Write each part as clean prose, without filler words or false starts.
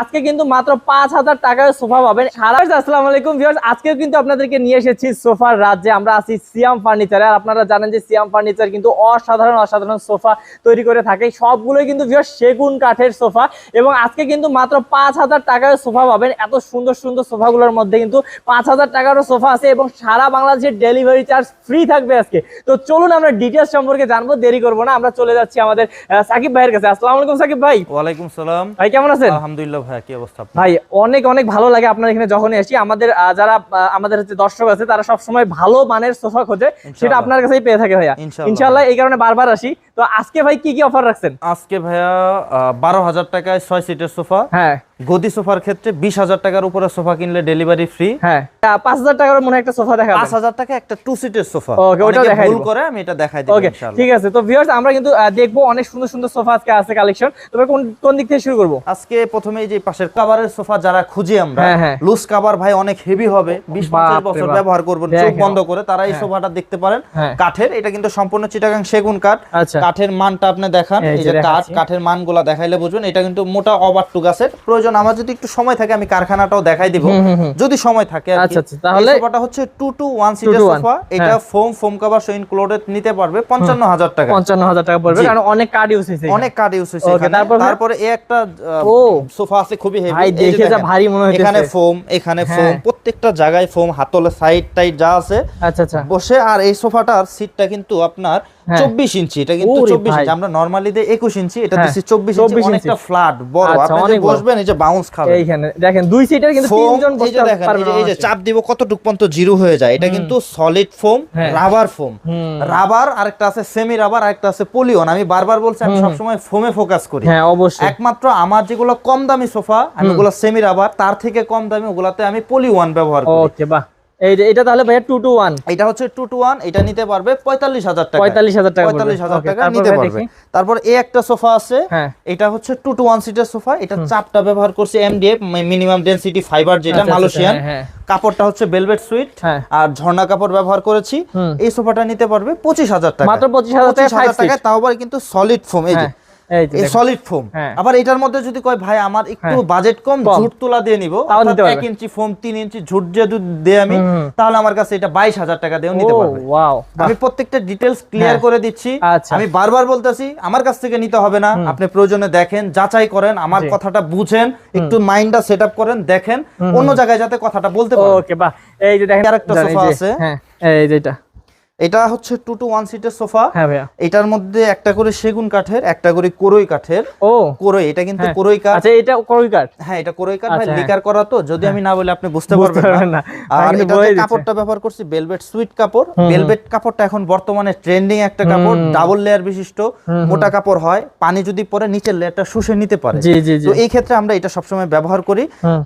আজকে কিন্তু মাত্র ৫,০০০ টাকায় সোফা পাবেন। আসসালামু আলাইকুম ভিউয়ার্স, আজকেও কিন্তু আপনাদেরকে নিয়ে এসেছি সোফার রাজ্যে। আমরা আছি সিয়াম ফার্নিচারে। আর আপনারা জানেন যে সিয়াম ফার্নিচার কিন্তু অসাধারণ সোফা তৈরি করে থাকে। সবগুলোই কিন্তু ভিউয়ার্স সেগুন কাঠের সোফা, এবং আজকে কিন্তু মাত্র ৫,০০০ টাকায় সোফা পাবেন। এত সুন্দর সুন্দর সোফাগুলোর মধ্যে কিন্তু ৫,০০০ টাকারও সোফা আছে, এবং সারা বাংলাদেশের ডেলিভারি চার্জ ফ্রি থাকবে আজকে। তো চলুন আমরা ডিটেইলস সম্পর্কে জানবো, দেরি করবো না, আমরা চলে যাচ্ছি আমাদের সাকিব ভাইয়ের কাছে। আসসালামু আলাইকুম সাকিব ভাই। ওয়ালাইকুম সালাম ভাই, কেমন আছেন? আলহামদুলিল্লাহ ভাই, কি অবস্থা? ভাই অনেক অনেক ভালো লাগে আপনার এখানে যখনই আসি। আমাদের যারা আমাদের হচ্ছে দর্শক আছে, তারা সবসময় ভালো মানের সোফা খোঁজে, সেটা আপনার কাছেই পেয়ে থাকে ভাইয়া ইনশাআল্লাহ। এই কারণে বারবার আসি। তো আজকে ভাই কি কি অফার রাখছেন? আজকে ভাইয়া ১২,০০০ টাকায় ৬ সিটের সোফা। হ্যাঁ, গদি সোফার ক্ষেত্রে ২০,০০০ টাকার উপরে সোফা কিনলে ডেলিভারি ফ্রি। হ্যাঁ, ৫,০০০ টাকার মনে একটা সোফা দেখাবেন। ৫,০০০ টাকা একটা 2 সিটের সোফা। ওকে, ওটা দেখাই ভুল করে আমি এটা দেখাই দেব ইনশাআল্লাহ। ঠিক আছে। তো ভিউয়ার্স, আমরা কিন্তু দেখবো অনেক সুন্দর সুন্দর সোফা আজকে আছে কালেকশন। তবে কোন দিক থেকে শুরু করব? আজকে প্রথমেই যে পাশের কভারের সোফা যারা খুঁজি আমরা, হ্যাঁ। লুজ কভার ভাই অনেক হেভি হবে, ২০-২৫ বছর ব্যবহার করবেন চোখ বন্ধ করে, তারা এই সোফাটা দেখতে পারেন। কাঠের, এটা কিন্তু সম্পূর্ণ চিটাগাং সেগুন কাঠ। কাঠের মানটা আপনি দেখান, এই যে কাঠের মানগুলা দেখাইলে বুঝবেন। এটা কিন্তু মোটা ওভার টু গাছের। প্রয়োজন আমার যদি একটু সময় থাকে আমি কারখানাটাও দেখাই দিব, যদি সময় থাকে। আচ্ছা, তাহলে সোফাটা হচ্ছে 2 to 1 সিটের সোফা। এটা ফোম কভার সহ ইনক্লুডেড নিতে পারবে ৫৫,০০০ টাকা। ৫৫,০০০ টাকা পড়বে, কারণ অনেক কাঠ ইউজ হইছে, অনেক কাঠ ইউজ হইছে। তারপরে এই একটা সোফা আছে খুবই হেভি, ভাই দেখে যা ভারী মনে হইতেছে। এখানে ফোম, প্রত্যেকটা জায়গায় ফোম, হাতলে সাইড টাইড যা আছে। আচ্ছা বসে। আর এই সোফাটার সিটটা কিন্তু আপনার ২৪ ইঞ্চি। এটা কিন্তু ২৪ ইঞ্চি, আমরা নরমালি দেই ২১ ইঞ্চি, এটা দিছি ২৪ ইঞ্চি। অনেকটা ফ্ল্যাট বড়, আপনি বসবেন এই যে বাউন্স খাবে। এইখানে দেখেন দুই সিটের কিন্তু তিনজন বসতে পারবে। এই যে চাপ দিব কতটুক পর্যন্ত জিরো হয়ে যায়। এটা কিন্তু solid foam, rubber foam. Rubber আরেকটা আছে সেমি রাবার, আরেকটা আছে পলিওন। আমি বারবার বলছি আমি সবসময় ফোমে ফোকাস করি। হ্যাঁ অবশ্যই। একমাত্র আমার যেগুলো কম দামি সোফা, আমি ওগুলো সেমি রাবার, তার থেকে কম দামি ওগুলাতে আমি পলিওয়ান ব্যবহার করি। ওকে, বাহ। এটা তাহলে ভাইয়া 2 to 1, এটা হচ্ছে 2 to 1। এটা নিতে পারবে ৪৫,০০০ টাকা। ৪৫,০০০ টাকা ৪৫,০০০ টাকা নিতে পারবে। তারপর এই একটা সোফা আছে, এটা হচ্ছে 2 to 1 সিটের সোফা। এটা চাপটা ব্যবহার করছে এমডিএফ, মিনিমাম ডেনসিটি ফাইবার, যেটা মালয়েশিয়ান। কাপড়টা হচ্ছে ভেলভেট সুইট, আর ঝর্ণা কাপড় ব্যবহার করেছি। এই সোফাটা নিতে পারবে ২৫,০০০ টাকা, মাত্র ২৫,০০০ টাকা। তাও আবার কিন্তু সলিড ফোম। এই যে সলিড ফোম। আবার এটার মধ্যে যদি কয় ভাই আমার একটু বাজেট কম, ঝুট তোলা দিয়ে নিব, ১ ইঞ্চি ফোম 3 ইঞ্চি ঝুট যদি দেই আমি, তাহলে আমার কাছে এটা ২২,০০০ টাকা দিয়েও নিতে পারবে। আমি প্রত্যেকটা ডিটেইলস ক্লিয়ার করে দিচ্ছি। আমি বারবার বলতেছি আমার কাছ থেকে নিতে হবে না, আপনি প্রয়োজনে দেখেন, যাচাই করেন, আমার কথাটা বুঝেন, একটু মাইন্ডটা সেটআপ করেন, দেখেন অন্য জায়গায় যাতে কথাটা বলতে পারেন। ওকে, বাহ। এই যে দেখেন আরেকটা সোফা আছে, এই যেটা, এটা হচ্ছে 2 to 1 সিটের সোফা। হ্যাঁ ভাইয়া। এটার মধ্যে একটা করে সেগুন কাঠের, একটা করে কোরই কাঠের। কোরই, এটা কিন্তু কোরই কাঠ। আচ্ছা, এটা কোরই কাঠ। হ্যাঁ, এটা কোরই কাঠ ভাই, লিকার করা তো, যদি আমি না বলি আপনি বুঝতে পারবেন না। আর এটা কাপড়টা ব্যবহার করছি ভেলভেট সুইট কাপড়। ভেলভেট কাপড়টা এখন বর্তমানে ট্রেন্ডিং একটা কাপড়, ডাবল লেয়ার বিশিষ্ট, মোটা কাপড় হয়, পানি যদি পড়ে নিচের লেয়ারটা শুষে নিতে পারে। তো এই ক্ষেত্রে আমরা এটা সবসময় ব্যবহার করি।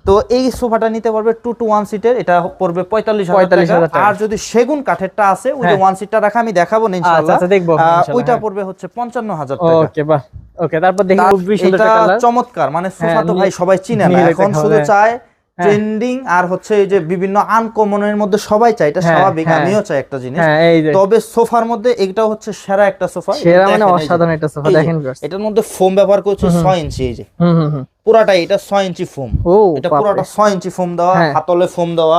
তো এই সোফাটা নিতে পারবে 2 to 1 সিটের, এটা পড়বে ৪৫,০০০ টাকা। আর যদি সেগুন কাঠেরটা আছে, ওই যে 1 সিটটা রাখা, আমি দেখাবো না ইনশাআল্লাহ। আচ্ছা, দেখবো ইনশাআল্লাহ। ওইটা পড়বে হচ্ছে ৫৫,০০০ টাকা। ওকে, বাহ। ওকে, তারপর দেখি খুবই সুন্দর একটা কালার, চমৎকার। মানে সোফা তো ভাই সবাই চিনে না, এখন শুধু চায় ট্রেন্ডিং আর হচ্ছে এই যে বিভিন্ন আনকমনের মধ্যে সবাই চায়, এটা স্বাভাবিক, আমিও চাই একটা জিনিস। তবে সোফার মধ্যে এইটাও হচ্ছে সেরা একটা সোফা, সেরা মানে অসাধারণ একটা সোফা। দেখেন এটার মধ্যে ফোম ব্যবহার করছে ৬ ইঞ্চি। এই যে পুরাটাই এটা ৬ ইঞ্চি ফোম। এটা পুরাটা ৬ ইঞ্চি ফোম দেওয়া, হাতলে ফোম দেওয়া,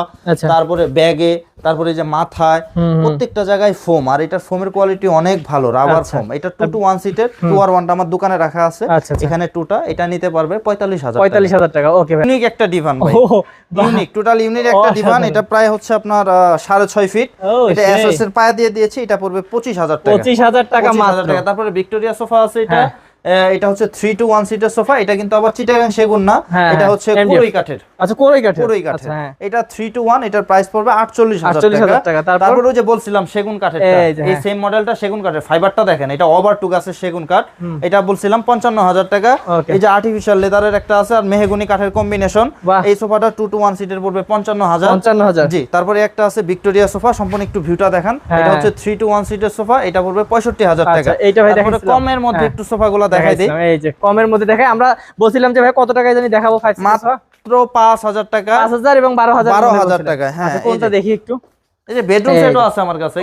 তারপরে ব্যাগে, তারপরে যে মাথায়, প্রত্যেকটা জায়গায় ফোম। আর এটার ফোমের কোয়ালিটি অনেক ভালো, রাবার ফোম। এটা 2 to 1 সিটের, 2 আর 1টা আমার দোকানে রাখা আছে, এখানে 2টা। এটা নিতে পারবে ৪৫,০০০ টাকা। ওকে ভাই, ইউনিক একটা ডিভান ভাই, ইউনিক, টোটাল ইউনিক একটা ডিভান। এটা প্রায় হচ্ছে আপনার ৬.৫ ফিট। এটা এসএস এর পায়া দিয়ে দিয়েছি, এটা পড়বে ২৫,০০০ টাকা। ২৫,০০০ টাকা মাত্র। তারপরে ভিক্টোরিয়া সোফা আছে, এটা হচ্ছে 3 to 1 সিটের সোফা। এটা কিন্তু আবার চিটাগাং সেগুন না, এটা হচ্ছে কোরই কাঠের। আচ্ছা, কোরই কাঠের। এটা 3 to 1, এটার প্রাইস পড়বে ৪৮,০০০ টাকা। তারপর ওই যে বলছিলাম সেগুন কাঠেরটা, এই সেম মডেলটা সেগুন কাঠের, ফাইবারটা দেখেন, এটা ওভার টু গাছের সেগুন কাঠ। এটা বলছিলাম ৫৫,০০০ টাকা। এই যে আর্টিফিশিয়াল লেদারের একটা আছে, আর মেহগনি কাঠের কম্বিনেশন। এই সোফাটা 2 to 1 সিটের পড়বে ৫৫,০০০। জি, তারপরে একটা আছে ভিক্টোরিয়া সোফা, সম্পূর্ণ একটু ভিউটা দেখান। এটা হচ্ছে 3 to 1 সিটের সোফা, এটা পড়বে ৬৫,০০০ টাকা। এইটা ভাই দেখেন, কমের মধ্যে একটু সোফাগুলো দেখাই দেই। এই যে কমের মধ্যে দেখাই। আমরা বলছিলাম যে ভাই কত টাকায় জানি দেখাবো, মাত্র ৫,০০০ টাকা, ৫,০০০ এবং ১২,০০০ টাকা। হ্যাঁ, কোনটা দেখি একটু। এই যে বেডরুম সেটও আছে আমার কাছে,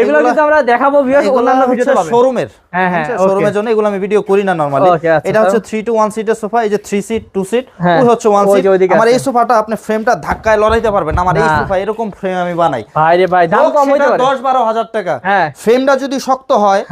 এগুলো কিন্তু আমরা দেখাবো ভিউয়ার্স অন্যান্য ভিডিওতে পাবেন। শোরুমের, হ্যাঁ শোরুমের জন্য এগুলো আমি ভিডিও করি না নরমালি। এটা হচ্ছে 3 to 1 সিটের সোফা, এই যে 3 সিট 2 সিট, ওই হচ্ছে 1 সিট। আমার এই সোফাটা আপনি ফ্রেমটা ধাক্কায় লড়াইতে পারবেন, আমার এই সোফা এরকম ফ্রেম আমি বানাই। ভাই রে ভাই, দাম কম হইতে পারে 10-12 হাজার টাকা। ফ্রেমটা যদি শক্ত হয়,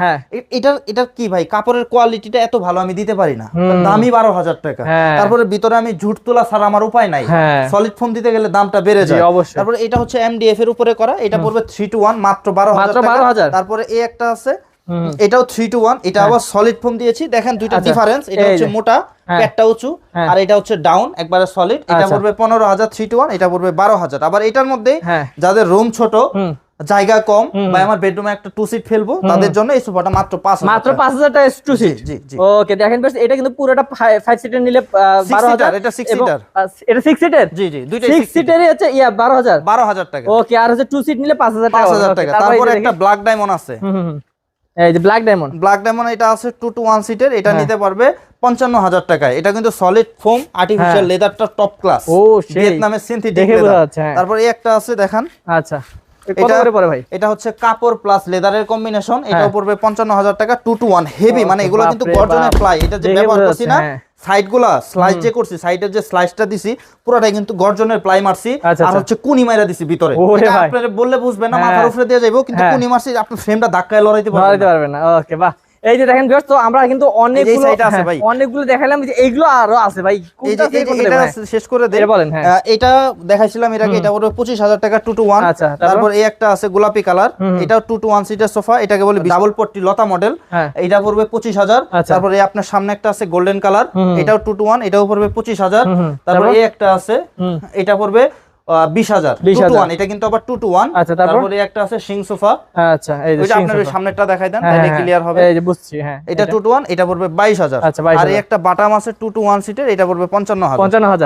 এটার কি ভাই, কাপড়ের কোয়ালিটিটা এত ভালো আমি দিতে পারি না, দামই 12,000 টাকা। তারপরে ভিতরে আমি ঝুট তোলা ছাড়া আমার উপায় নাই, সলিড ফোম দিতে গেলে দামটা বেড়ে যায়। তারপরে এটা হচ্ছে এমডিএফ এর উপরে করা, এটা পড়বে 3 to 1 মাত্র 12,000 টাকা। তারপরে এই একটা আছে, এটাও 3 to 1, এটা আবার সলিড ফোম দিয়েছি, দেখেন দুইটা ডিফারেন্স। এটা হচ্ছে মোটা, পেটটা উঁচু, আর এটা হচ্ছে ডাউন একবারে সলিড। এটা পড়বে 15,000 3 to 1, এটা পড়বে 12,000। আবার এটার মধ্যে যাদের রুম ছোট, জায়গা কম, বা আমার বেডরুমে একটা 2 সিট ফেলবো, তাদের জন্য এই সোফাটা মাত্র 5,000 টাকা 2 সিট। ওকে, দেখেন বেশ, এটা কিন্তু পুরোটা 5 সিটের নিলে 12,000, এটা 6 সিটার। এটা 6 সিটের, জি দুইটাই 6 সিটেরই হচ্ছে 12,000 টাকা। ওকে, আর হচ্ছে 2 সিট নিলে 5,000 টাকা। তারপরে একটা ব্ল্যাক ডায়মন্ড আছে, এই যে ব্ল্যাক ডায়মন্ড, এটা আছে 2 to 1 সিটের, এটা নিতে পারবে 55,000 টাকায়। এটা কিন্তু সলিড ফোম, আর্টিফিশিয়াল লেদারটা টপ ক্লাস, ভিয়েতনামের সিনথেটিক লেদার। তারপর এই একটা আছে দেখেন, আচ্ছা কত করে পড়ে ভাই? এটা হচ্ছে কাপড় প্লাস লেদারের কম্বিনেশন, এটাও পড়বে 55,000 টাকা। 2 to 1 হেভি, মানে এগুলো কিন্তু গর্জনের প্লাই। এটা যে ব্যবহার করছি না, সাইডগুলা স্লাইস যে করছি, সাইডের যে স্লাইসটা দিছি পুরোটাই কিন্তু গর্জনের প্লাই মারছি, আর হচ্ছে কুনি মাইরা দিছি ভিতরে। এটা আপনারা বললে বুঝবেন না, মাথার উপরে দিয়ে যাইবো, কিন্তু কুনি মারছি, আপনি ফ্রেমটা ধাক্কায় লড়াইতে পারবেন না। ওকে, বাহ। এই যে দেখেন ভিউয়ার্স, তো আমরা কিন্তু অনেকগুলো দেখাইলাম, যে এইগুলো আরো আছে ভাই, কোনটা এটা শেষ করে দেই বলেন। এটা দেখাইছিলাম এর আগে, এটা পড়বে 25,000 টাকা 2 to 1। তারপর এই একটা আছে গোলাপি কালার, এটাও 2 to 1 সিটের সোফা, এটাকে বলে ডাবল পট্টি লতা মডেল, এটা পড়বে 25,000। তারপর এই আপনার সামনে একটা আছে গোল্ডেন কালার, এটাও 2 to 1, এটাও পড়বে 25,000। তারপর এই একটা আছে, এটা পড়বে 20,000 2 to 1, এটা কিন্তু আবার 2 to 1। তারপরে একটা আছে সিং সোফা, আচ্ছা এই যে আপনার সামনেরটা দেখাই দেন, তাহলে ক্লিয়ার হবে। এই যে বুঝছি, হ্যাঁ এটা 2 to 1, এটা পড়বে 22,000। আর এই একটা বাটাম আছে 2 to 1 সিটের, এটা পড়বে 55,000।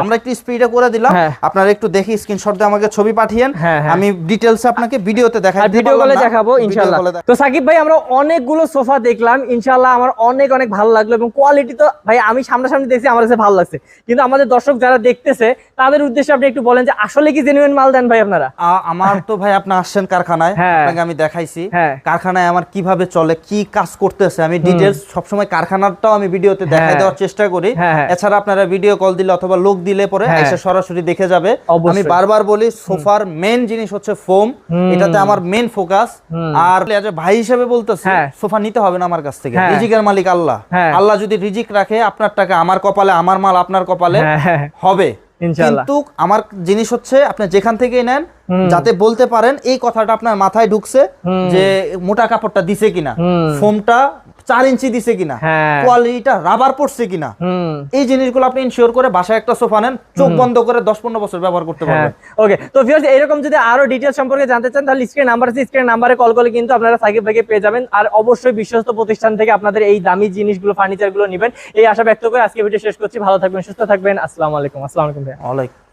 আমরা একটু স্পিডে করে দিলাম, আপনারা একটু দেখি স্ক্রিনশট দিয়ে আমাকে ছবি পাঠিয়েন, আমি ডিটেইলসে আপনাকে ভিডিওতে দেখাই দিই, ভিডিও কলে দেখাবো ইনশাআল্লাহ। তো সাকিব ভাই, আমরা অনেকগুলো সোফা দেখলাম, ইনশাআল্লাহ আমার অনেক ভালো লাগলো, এবং কোয়ালিটি তো ভাই আমি সামনাসামনি দেখছি, আমার কাছে ভালো লাগছে। কিন্তু আমাদের দর্শক যারা দেখতেছে, তাদের উদ্দেশ্যে আপনি একটু বলেন যে আসলে কি জেনুইন মাল দেন ভাই আপনারা? আমার তো ভাই, আপনি আসছেন কারখানায়, আপনাকে আমি দেখাইছি কারখানায় আমার কিভাবে চলে, কি কাজ করতেছে, আমি ডিটেইলস সবসময় কারখানাটাও আমি ভিডিওতে দেখাই দেওয়ার চেষ্টা করি। এছাড়া আপনারা ভিডিও কল দিলে অথবা লোক দিলে পরে এসে সরাসরি দেখে যাবে। আমি বারবার বলি, সোফার মেইন জিনিস হচ্ছে ফোম, এটাতে আমার মেইন ফোকাস। আর ভাই হিসেবে বলতেছি, সোফা নিতে হবে না আমার কাছ থেকে, রিজিকের মালিক আল্লাহ। আল্লাহ যদি রিজিক রাখে, আপনার টাকা আমার কপালে, আমার মাল আপনার কপালে হবে। কিন্তু আমার জিনিস হচ্ছে, আপনি যেখান থেকেই নেন, যাতে বলতে পারেন এই কথাটা আপনার মাথায় ঢুকছে, যে মোটা কাপড়টা দিছে কিনা, ফোমটা 4 ইঞ্চি দিছে কিনা, কোয়ালিটিটা রাবার পড়ছে কিনা, এই জিনিসগুলো আপনি ইনশিওর করে বাসায় একটা সোফা নেন, চোখ বন্ধ করে 10-15 বছর ব্যবহার করতে পারবেন। ওকে, তো ভিউয়ার্স, এরকম যদি আরো ডিটেইলস সম্পর্কে জানতে চান, তাহলে স্ক্রিন নাম্বার আছে, স্ক্রিন নাম্বারে কল করলে কিন্তু আপনারা সাকিব ভাইকে পেয়ে যাবেন। আর অবশ্যই বিশ্বস্ত প্রতিষ্ঠান থেকে আপনাদের এই দামি জিনিসগুলো, ফার্নিচারগুলো নেবেন, এই আশা ব্যক্ত করে আজকে ভিডিও শেষ করছি। ভালো থাকবেন, সুস্থ থাকবেন। আসসালামু আলাইকুম। আসসালামু আলাইকুম ভাই। ওয়ালাইকুম।